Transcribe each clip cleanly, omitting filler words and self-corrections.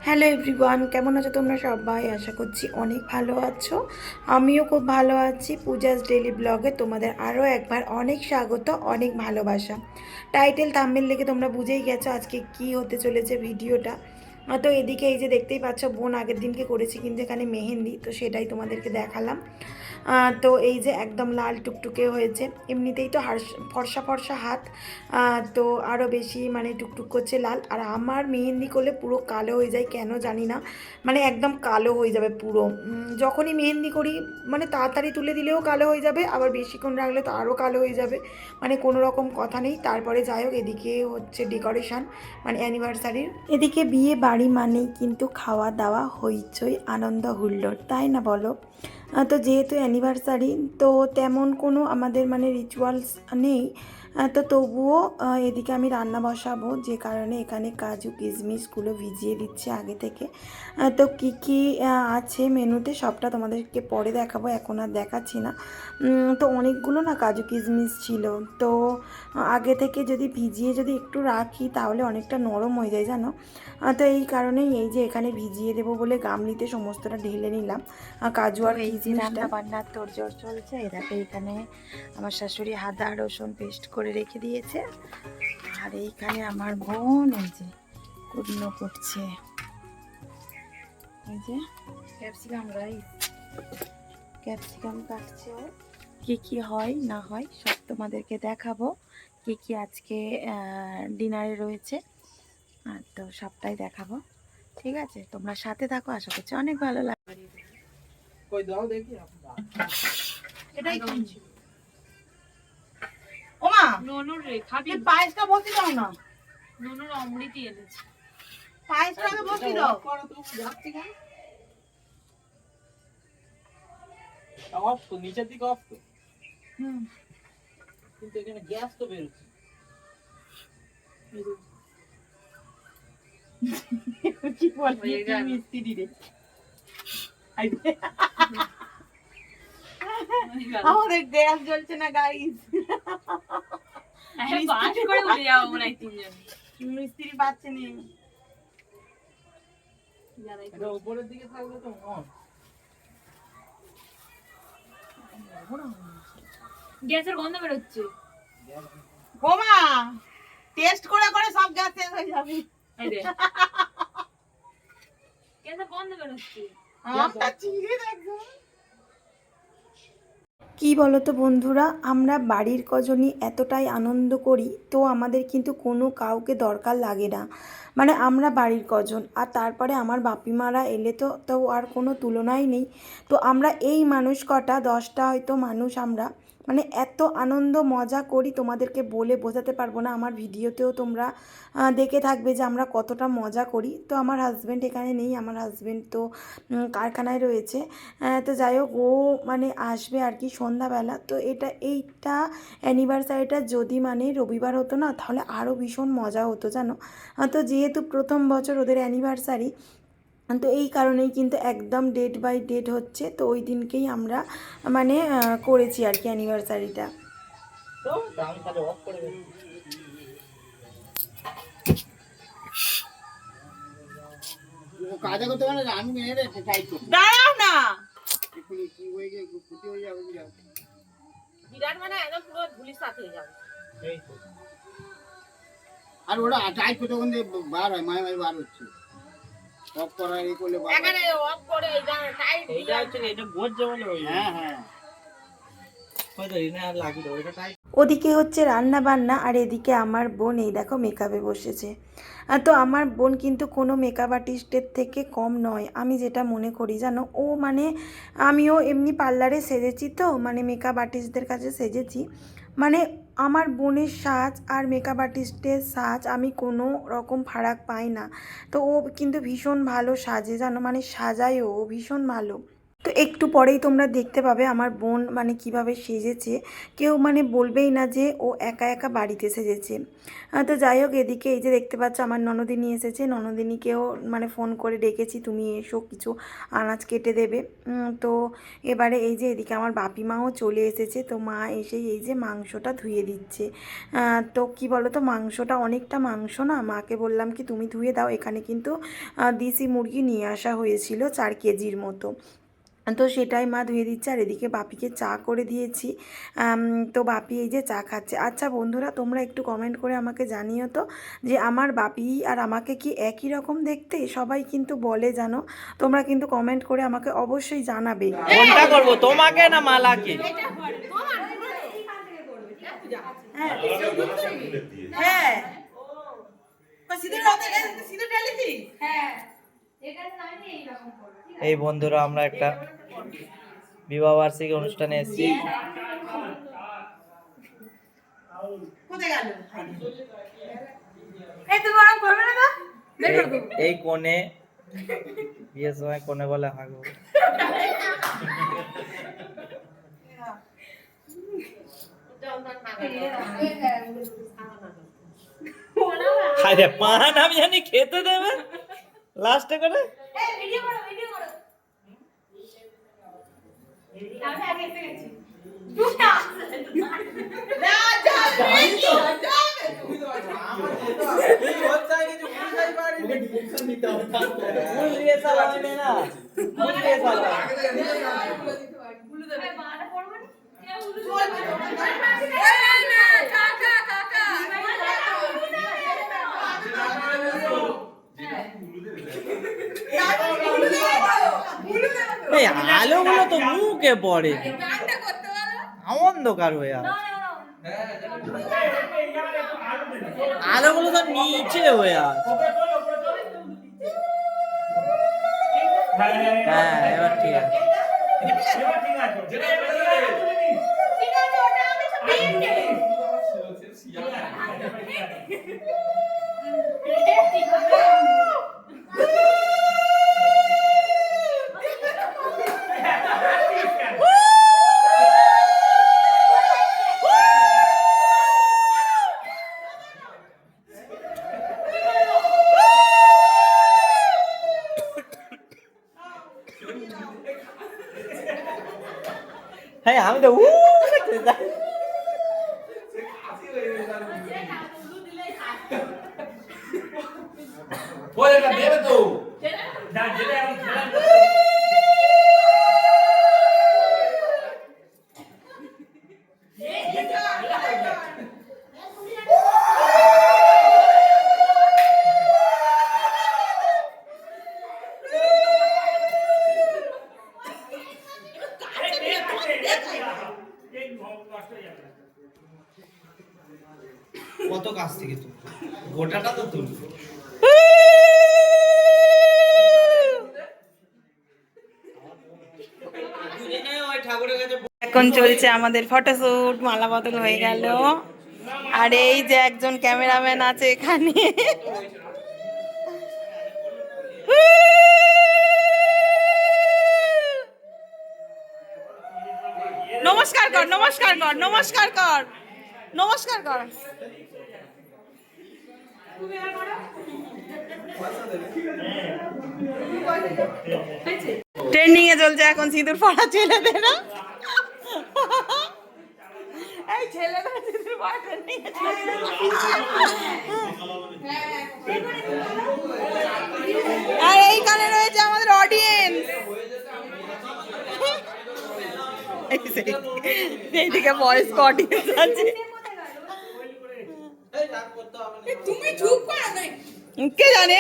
Hello everyone, কেমন আছো তোমরা সবাই? আশা করছি অনেক ভালো আছো। আমিও খুব ভালো আছি। পূজাস ডেইলি ব্লগে তোমাদের আরও একবার অনেক স্বাগত, অনেক ভালোবাসা। টাইটেল থাম্বনেল দেখে তোমরা বুঝেই গেছো আজকে কি হতে চলেছে ভিডিওটা। তো এদিকে এই যে দেখতেই পাচ্ছ, বোন আগের দিনকে করেছি কিন্তু এখানে মেহেন্দি, তো সেটাই তোমাদেরকে দেখালাম। তো এই যে একদম লাল টুকটুকে হয়েছে, এমনিতেই তো ফর্সা ফর্সা হাত, তো আরও বেশি মানে টুকটুক করছে লাল। আর আমার মেহেন্দি করলে পুরো কালো হয়ে যায়, কেন জানি না, মানে একদম কালো হয়ে যাবে পুরো। যখনই মেহেন্দি করি মানে তাড়াতাড়ি তুলে দিলেও কালো হয়ে যাবে, আবার বেশিক্ষণ রাখলে তো আরও কালো হয়ে যাবে, মানে কোনো রকম কথা নেই। তারপরে যাই হোক, এদিকে হচ্ছে ডেকোরেশন মানে অ্যানিভার্সারির, এদিকে বিয়ে বাড়ি মানেই কিন্তু খাওয়া দাওয়া হইচই আনন্দ হুল্লোড়, তাই না বলো? তো যেহেতু অ্যানিভার্সারি, তো তেমন কোনো আমাদের মানে রিচুয়ালস নেই। তো তবুও এদিকে আমি রান্না বসাবো, যে কারণে এখানে কাজু কিশমিশগুলো ভিজিয়ে দিচ্ছি আগে থেকে। তো কী কী আছে মেনুতে সবটা তোমাদেরকে পরে দেখাবো, এখন আর দেখাচ্ছি না। তো অনেকগুলো না কাজু কিশমিশ ছিল, তো আগে থেকে যদি ভিজিয়ে যদি একটু রাখি তাহলে অনেকটা নরম হয়ে যায় জানো। তো এই কারণেই এই যে এখানে ভিজিয়ে দেবো বলে গামলিতে সমস্তটা ঢেলে নিলাম কাজু আর এই যে কিশমিশটা। রান্না বান্নার তোড়জোড় চলছে, এই দেখো এখানে আমার শাশুড়ি আদা রসুন পেস্ট করে রেখে দিয়েছে, আর এইখানে আমার বোন এই যে কুটনো করছে, এই যে ক্যাপসিকাম রাইস, ক্যাপসিকাম কাটছে ও। কি কি হয় না হয় সব তোমাদেরকে দেখাবো, কি কি আজকে ডিনারে রয়েছে, আর তো সবটাই দেখাবো। ঠিক আছে, তোমরা সাথে থাকো, আশা করছি অনেক ভালো লাগবে। কই দাও দেখি এটাই কিনছি। ওমা ননুর রে খাবি পায়েসটা বসি দাও না, ননুর অমৃতি এনেছে, পায়েসটা আগে বসি দাও। করো তো যাচ্ছি কেন অফ তো নিচের দিকে অফ তো, কিন্তু এখানে গ্যাস তো বের হচ্ছে। কি বলবি কি মিস্ত্রি রে আমাদের গ্যাস জ্বলছে না গাইস, বাস করে উঠে যাবো মনে হয় তিনজন, মিস্ত্রি পাচ্ছে না। এটা উপরের দিকে থাকলে তো গ্যাসের গন্ধ বেরোচ্ছে। বোমা টেস্ট করে করে সব গ্যাস শেষ হয়ে যাবে। গ্যাসের গন্ধ বেরোচ্ছে, আমটা চিড়ে দেখো। কি বলো তো বন্ধুরা, আমরা বাড়ির কজনই এতটাই আনন্দ করি, তো আমাদের কিন্তু কোনো কাউকে দরকার লাগে না, মানে আমরা বাড়ির কজন, আর তারপরে আমার বাপিমারা এলে তো তো আর কোনো তুলনাই নেই। তো আমরা এই মানুষ কটা 10টা হয়তো মানুষ, আমরা মানে এত আনন্দ মজা করি তোমাদেরকে বলে বোঝাতে পারবো না। আমার ভিডিওতেও তোমরা দেখে থাকবে যে আমরা কতটা মজা করি। তো আমার হাজব্যান্ড এখানে নেই, আমার হাজব্যান্ড তো কারখানায় রয়েছে। তো যাই হোক, ও মানে আসবে আর কি সন্ধ্যাবেলা। তো এইটা অ্যানিভার্সারিটা যদি মানে রবিবার হতো না, তাহলে আরও ভীষণ মজা হতো জানো। তো যেহেতু প্রথম বছর ওদের অ্যানিভার্সারি, তো এই কারণেই কিন্তু একদম ডেট বাই ডেট হচ্ছে, তো ওই দিনকেই আমরা মানে করেছি আর কি অ্যানিভার্সারিটা। কাজে করতে পারে আমি মেরে টাইট করব, দাঁড়াও না এখনি কি হয়ে গেল, ক্ষতি হয়ে যাবে বিরাট, মানে একদম পুরো ধুলি সাথ হয়ে যাবে এই তো। আর ওটা টাইট করতে কোন বার হয় মাই মাই বার হচ্ছে, অফ করা এই করলে এখানে অফ করে এইটা টাইট, এইটা হচ্ছে এটা বসে বলে ওই হ্যাঁ হ্যাঁ কয়টা রিনা লাগি দাও এটা টাইট। ওদিকে হচ্ছে রান্না বান্না, আর এদিকে আমার বোন এই দেখো মেকআপে বসেছে। তো আমার বোন কিন্তু কোনো মেকআপ আর্টিস্টের থেকে কম নয়, আমি যেটা মনে করি জানো। ও মানে আমিও এমনি পার্লারে সেজেছি, তো মানে মেকআপ আর্টিস্টদের কাছে সেজেছি, মানে আমার বোনের সাজ আর মেকআপ আর্টিস্টের সাজ আমি কোনো রকম ফারাক পাই না। তো ও কিন্তু ভীষণ ভালো সাজে জানো, মানে সাজায়ও ও ভীষণ ভালো। তো একটু পরেই তোমরা দেখতে পাবে আমার বোন মানে কিভাবে সেজেছে। কেউ মানে বলবেই না যে ও একা একা বাড়িতে সেজেছে। তো যাই হোক, এদিকে এই যে দেখতে পাচ্ছ আমার ননদিনী এসেছে। ননদিনীকেও মানে ফোন করে ডেকেছি, তুমি এসো, কিছু আনাজ কেটে দেবে। তো এবারে এই যে এদিকে আমার বাপি মাও চলে এসেছে। তো মা এসেই এই যে মাংসটা ধুয়ে দিচ্ছে। তো কি বলো তো, মাংসটা অনেকটা মাংস না, মাকে বললাম কি তুমি ধুয়ে দাও। এখানে কিন্তু দেশি মুরগি নিয়ে আসা হয়েছিল 4 কেজির মতো। তো সেটাই মা ধুয়ে দিচ্ছে। আর এদিকে বাপিকে চা করে দিয়েছি। তো বাপি এই যে চা খাচ্ছে। আচ্ছা বন্ধুরা, তোমরা একটু কমেন্ট করে আমাকে জানিও তো যে আমার বাপি আর আমাকে কি একই রকম দেখতে? সবাই কিন্তু বলে, জানো, তোমরা কিন্তু কমেন্ট করে আমাকে অবশ্যই জানাবে। কোনটা করব, তোমাকে না মালাকে? হ্যাঁ এই বন্ধুরা, আমরা একটা বিবাহ বার্ষিকী অনুষ্ঠানে এসেছি। এই কোণে বিয়ের সময় কোণে বলে হাগো। আরে পান আমি জানি খেতে দেবে লাস্টে করে। এই আলোগুলো তো মুখে পড়ে, অন্ধকার হয়ে আছে। আলোগুলো তো নিচে হয়ে আছে। হ্যাঁ, এবার ঠিক আছে। হ্যাঁ, আমি তো কত কাছ থেকে তুল, গোটাটা তো তুল। এখন চলছে আমাদের ফটোশুট, মালা বদল হয়ে গেল। আর এই যে একজন ক্যামেরাম্যান আছে এখানে। নমস্কার কর, নমস্কার কর, নমস্কার কর, নমস্কার কর। ট্রেন্ডিং এ চলছে এখন সিঁদুর পড়া ছেলেদের। এই ছেলেদের সিঁদুর পড়া ট্রেন্ডিং এ চলছে। আর এইখানে রয়েছে আমাদের অডিয়েন্স। এইদিকে বয়স্ক অডিয়েন্স আছে। তুমি চুপ করো না, কে জানে।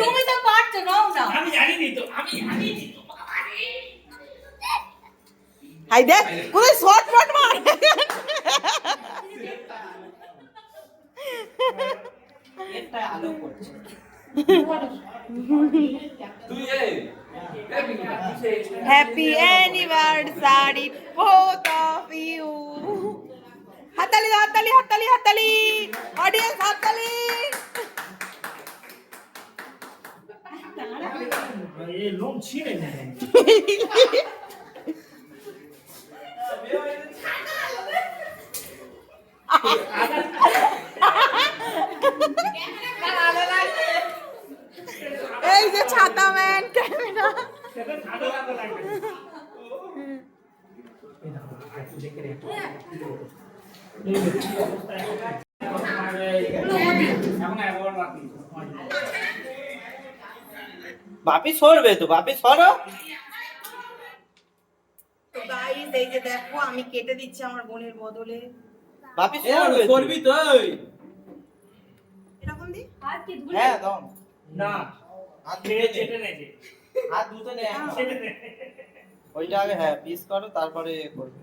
তুমি তো পারছো না। আমি জানি তো, আমি জানি তো। হাই দেখ কোথায় শর্ট শর্ট মার। এটা আলো করছে। Happy anniversary both of you। হাততালি দাও। হাততালি হাততালি হাততালি অডিয়েন্স হাততালি ये लोग छीने नहीं এই যে ছাতা ম্যান ক্যামেরা বাপি সরবে তো বাপি সরো তো গাইস এই যে দেখো আমি কেটে দিচ্ছি আমার বোনের বদলে বাপি সরবে সরবি তো এরকম দি হ্যাঁ দাও না হাত ছেড়ে চেটে নেছে হাত দুটো নে ওইটা আগে হ্যাঁ পিস করো তারপরে এ করবে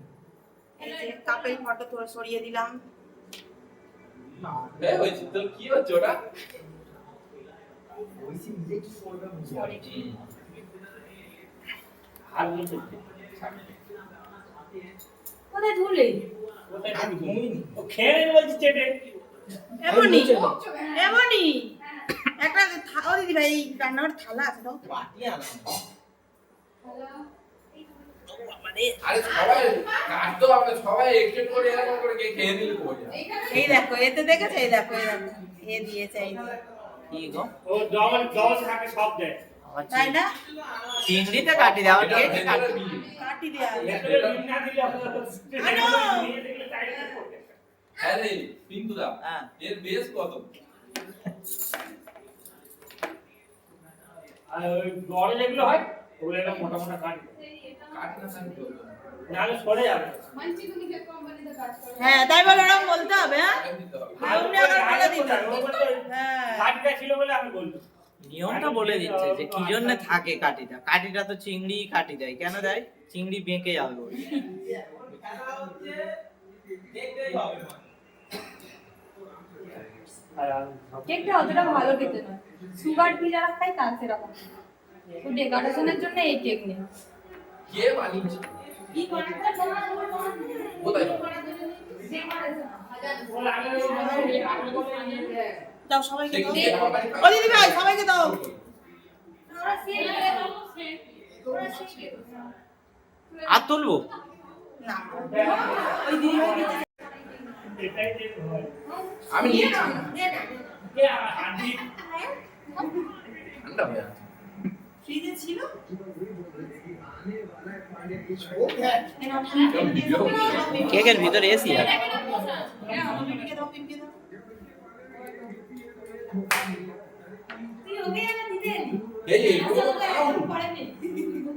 এই যে কাপের ফটো তোরা সরিয়ে দিলাম ওই তোর কি হচ্ছে ওটা হাত নিয়ে চলছে কোথায় ধুলে ও খেয়ে নেবে বলছি চেটে এমনই এমনই একটা ও দিদি ভাই রান্নার থালা আছে দাও বাটি আনা আরে সবাই কাটতো আমরা সবাই একটু করে এরকম করে খেয়ে নিলে পড়ে এই দেখো এতে দেখেছো এই দেখো এ দিয়েছে এই যে। কি গো ও ডবল ডবল থাকে সব দেয় তাই না চিংড়িতে কাটি দাও কেটে কাটি কাটি দেয়া আছে। এত দিন না দিলে আমরা নিয়ে দেখলে টাইট করতে হ্যাঁ রে পিন্টু দা হ্যাঁ এর বেস কত আর ওই বড় যেগুলো হয় ওগুলো একটা মোটা মোটা কাট কাট না সাইতো নাহলে সরে যাবে হ্যাঁ তাই বলে ওরকম বলতে হবে হ্যাঁ দিতে হবে অমনি আবার বলে দিতে হবে। হ্যাঁ কাটটা ছিল বলে আমি বললাম নিয়মটা বলে দিচ্ছে যে কি জন্য থাকে কাটিটা কাটিটা তো চিংড়ি কাটি দেয় কেন দেয় চিংড়ি বেঁকে যাবে ওই কেকটা অতটা ভালো খেতে নয় সুগার ফ্রি যারা খায় তার সেরকম তো ডেকোরেশনের জন্য এই কেক নেই কে বানিয়েছে কোথায় দাও সবাইকে দাও ও দিদি ভাই সবাইকে দাও আর তুলবো না ওই দিদি ভাই দিতে এটাই যে হয় আমি নিয়েছি কে আদি ঠান্ডা হয়ে আছে ফ্রিজে ছিল কেকের ভিতরে এসি আছে পিমকে দাও পিমকে দাও এই এই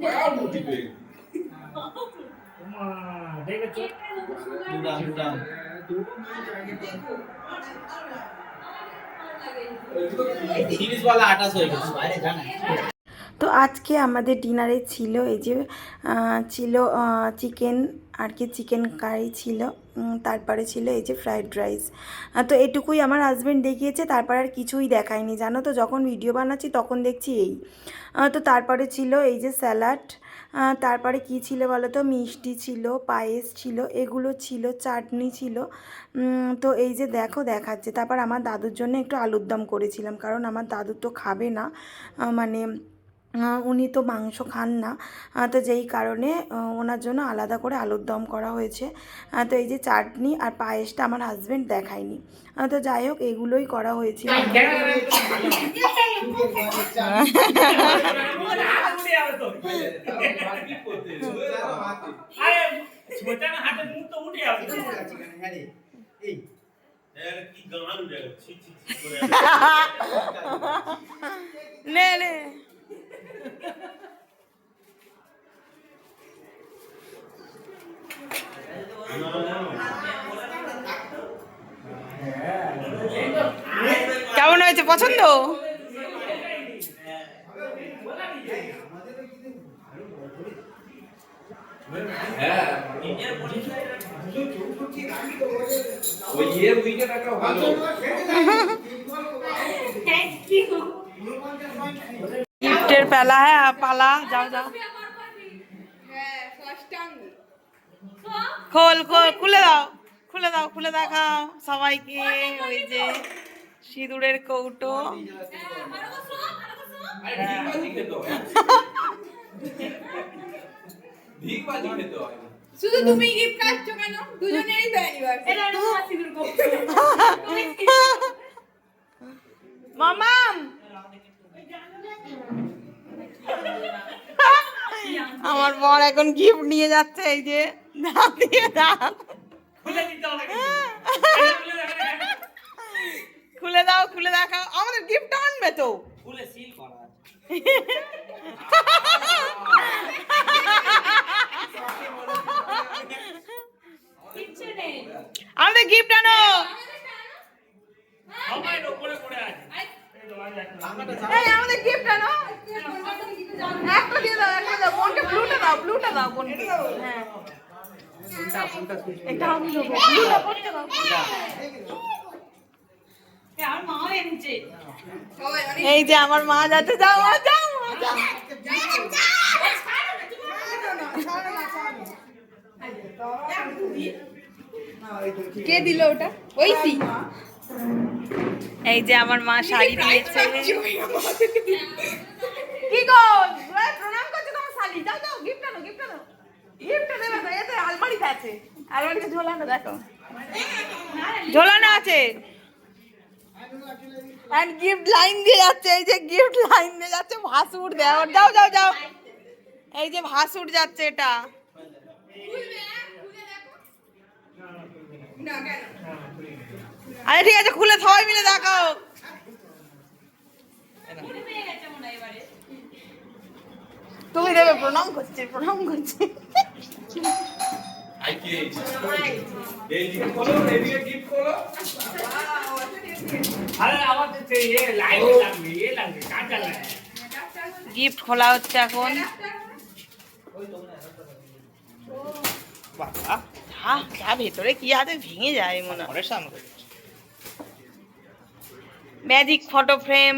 পাও মুটিবে মা দেখেছো দুরাম দুরাম সিরিজওয়ালা 28 হয়ে গেছে আরে জানা তো আজকে আমাদের ডিনারে ছিল এই যে ছিল চিকেন আর কি চিকেন কারি ছিল তারপরে ছিল এই যে ফ্রাইড রাইস তো এটুকুই আমার হাজব্যান্ড দেখিয়েছে তারপর আর কিছুই দেখায়নি জানো তো যখন ভিডিও বানাচ্ছি তখন দেখছি এই তো তারপরে ছিল এই যে স্যালাড তারপরে কি ছিল বলো তো মিষ্টি ছিল পায়েস ছিল এগুলো ছিল চাটনি ছিল তো এই যে দেখো দেখাচ্ছে তারপর আমার দাদুর জন্য একটু আলুর দম করেছিলাম কারণ আমার দাদু তো খাবে না মানে উনি তো মাংস খান না তো যেই কারণে ওনার জন্য আলাদা করে আলুর দম করা হয়েছে তো এই যে চাটনি আর পায়েসটা আমার হাজব্যান্ড দেখায়নি তো যাই হোক এগুলোই করা হয়েছিল নে নে কেমন হয়েছে পছন্দ হ্যাঁ ওই এর উইকেট একটা ভালো गिफ्टर पहला है पाला जाओ जाओ खोल खोल खुले दाओ খুলে দাও, খুলে দেখাও সবাইকে। ওই যে সিঁদুরের কৌটো। আরে ঢিকবাজি খেতে হয়। ঢিকবাজি খেতে হয়। শুধু তুমি গিফট কাটছো কেন? দুজনেরই তো অ্যানিভার্সারি। এটা আমার মাসিদের গল্প। মামাম আমার বর এখন গিফট নিয়ে যাচ্ছে। এই যে দাও দিয়ে দাও, খুলে দিতে হবে কিন্তু। এটা খুলে দেখা না। খুলে দাও, খুলে দেখাও। আমাদের গিফট আনবে তো। ফুলে সিল করা আছে। কিচ্ছু নেই। আমাদের গিফট আনো। সবাই উপরে পড়ে আছে। এই তো আজ একটা। এই আমাদের গিফট আনো। একটা দিয়ে দাও, একটা দাও। বোনকে ব্লুটা দাও, ব্লুটা দাও বোনকে। হ্যাঁ এটা আমি দেবো। ব্লুটা বোনকে দাও। আমার মাও এনেছে। সবাই অনেক এই যে আমার মা যাচ্ছে। যাও মা, যাও মা, যাও। কে দিল ওটা? ওইসি। এই যে আমার মা শাড়ি দিয়েছে। কি গো ওই প্রণাম করছে তোমার শালি। যাও যাও, গিফট আনো, গিফট আনো। গিফট দেবে তো, এতে আলমারিতে আছে। আলমারিতে ঝোলানো, দেখো ঝোলানো আছে। এন্ড গিফট লাইন দিয়ে যাচ্ছে। এই যে গিফট লাইন দিয়ে যাচ্ছে। ভাসুর দেওয়ার। যাও যাও যাও। এই যে ভাসুর যাচ্ছে এটা। আরে ঠিক আছে, খুলে সবাই মিলে দেখাও। তুমি দেবে। প্রণাম করছে, প্রণাম করছে। আই কি এই দিকে খোলো, এদিকে গিফট খোলো। আরে আমাদের তো ये लाइट লাগবে, ये লাগবে, কাঁচা লাগবে। গিফট খোলা হচ্ছে এখন। বাবা যা ভেতরে কি আছে ভেঙে যায় মনে হয়। Magic photo frame.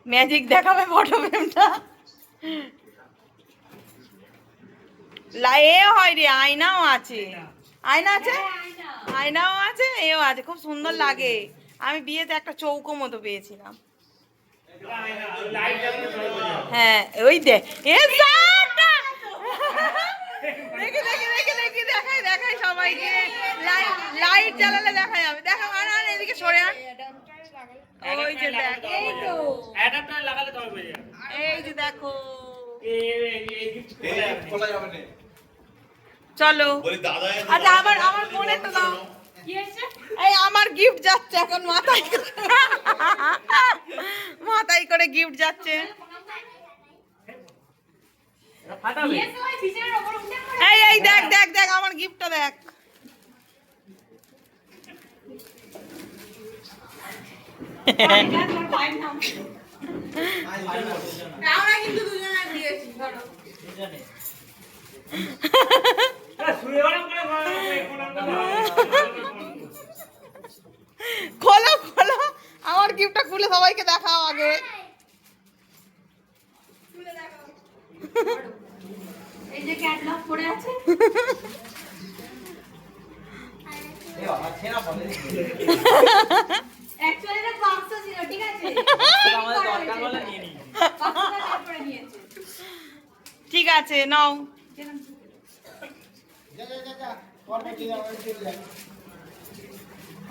ম্যাজিক দেখাবে ফটো ফ্রেমটা। এ হয় রে, আয়নাও আছে। আয়না আছে, আয়নাও আছে, এও আছে। খুব সুন্দর লাগে। আমি বিয়েতে একটা চৌকো মতো পেয়েছিলাম। লাইট জ্বালানো দরকার। হ্যাঁ ওই দেখ। এ সাটা! দেখি দেখি দেখি দেখি, দেখাই দেখাই সবাইকে। লাইট লাইট জ্বালালে দেখা যাবে। দেখো আর আর এদিকে সরে আন। ওই যে দেখ, এই তো অ্যাডাপ্টার লাগালে তবে বেজে যাবে। এই যে দেখো। এই গিফট এই খোলা যাবে না। চলো বলি দাদা আচ্ছা, আমার আমার ফোনে তো দাও। কি হয়েছে? এই আমার গিফট যাচ্ছে এখন মাথায় করে। মাথায় করে গিফট যাচ্ছে। ফাটাবে। ইয়ে সবাই বিছানার উপর উঠে পড়ে। এই এই দেখ দেখ দেখ, আমার গিফটটা দেখ। এটা তোর পায়ের নাম। আমরা কিন্তু দুজনে দিয়েছি ধরো। শুয়ে গরম করে খোলো খোলো, আমার গিফটটা খুলে সবাইকে দেখাও আগে। এই যে ক্যাটলগ পড়ে আছে। অ্যাকচুয়ালি এটা বাক্স ছিল, ঠিক আছে? আমাদের দরকার হলে নিয়ে নিই। বাক্সটা তারপরে নিয়েছে। ঠিক আছে নাও।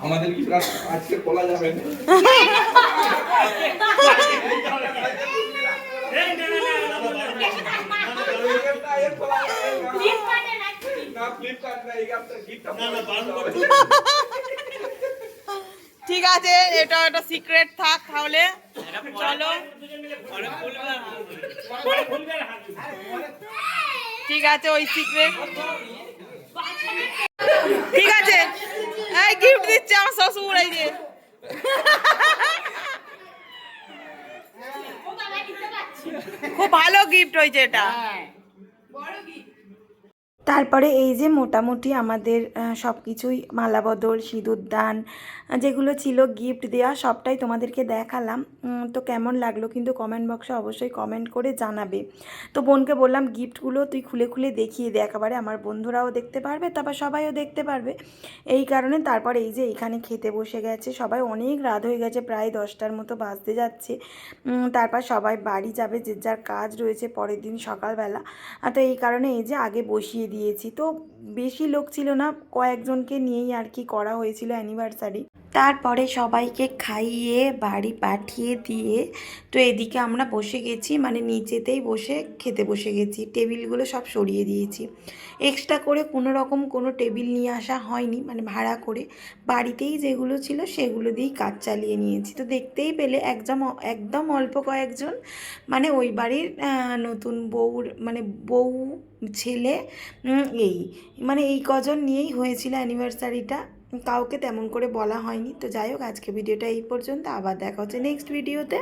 আমাদের কি আজকে খোলা যাবে না। এই না না ফ্লিপকার্টে নাকি? না ফ্লিপকার্ট না, এই গাছটা গিফট না না বারণ করে। ঠিক আছে, এটা একটা সিক্রেট থাক তাহলে। চলো পরে খুলবে আর হাসবে। পরে খুলবে আর হাসবে। ঠিক আছে, ওই সিক্রেট। ঠিক আছে, এই গিফট দিচ্ছে আমার শ্বশুর। এই যে ও বাবা দিতে পারছি। খুব ভালো গিফট হয়েছে এটা। বড় কি? তারপরে এই যে মোটামুটি আমাদের সব কিছুই মালাবদল, সিঁদুরদান যেগুলো ছিল গিফট দেওয়া সবটাই তোমাদেরকে দেখালাম। তো কেমন লাগলো কিন্তু কমেন্ট বক্সে অবশ্যই কমেন্ট করে জানাবে। তো বোনকে বললাম গিফটগুলো তুই খুলে খুলে দেখিয়ে দে, একেবারে আমার বন্ধুরাও দেখতে পারবে, তারপর সবাইও দেখতে পারবে। এই কারণে তারপর এই যে এখানে খেতে বসে গেছে সবাই, অনেক রাত হয়ে গেছে, প্রায় 10টার মতো বাজতে যাচ্ছে। তারপর সবাই বাড়ি যাবে, যে যার কাজ রয়েছে পরের দিন সকালবেলা। তো এই কারণে এই যে আগে বসিয়ে দিয়েছি। তো বেশি লোক ছিল না, কয়েকজনকে নিয়েই আর কি করা হয়েছিল অ্যানিভার্সারি। তারপরে সবাইকে খাইয়ে বাড়ি পাঠিয়ে দিয়ে তো এদিকে আমরা বসে গেছি, মানে নিচেতেই বসে খেতে বসে গেছি। টেবিলগুলো সব সরিয়ে দিয়েছি, এক্সট্রা করে কোনো টেবিল নিয়ে আসা হয়নি, মানে ভাড়া করে বাড়িতেই যেগুলো ছিল সেগুলো দিয়েই কাজ চালিয়ে নিয়েছি। তো দেখতেই পেলে একদম অল্প কয়েকজন, মানে ওই বাড়ির নতুন বউর মানে বউ ছেলে এই মানে এই কজন নিয়েই হয়েছিল অ্যানিভার্সারিটা, কাউকে তেমন করে বলা হয়নি। তো যাই হোক, আজকে ভিডিওটা এই পর্যন্ত, আবার দেখা হচ্ছে নেক্সট ভিডিওতে।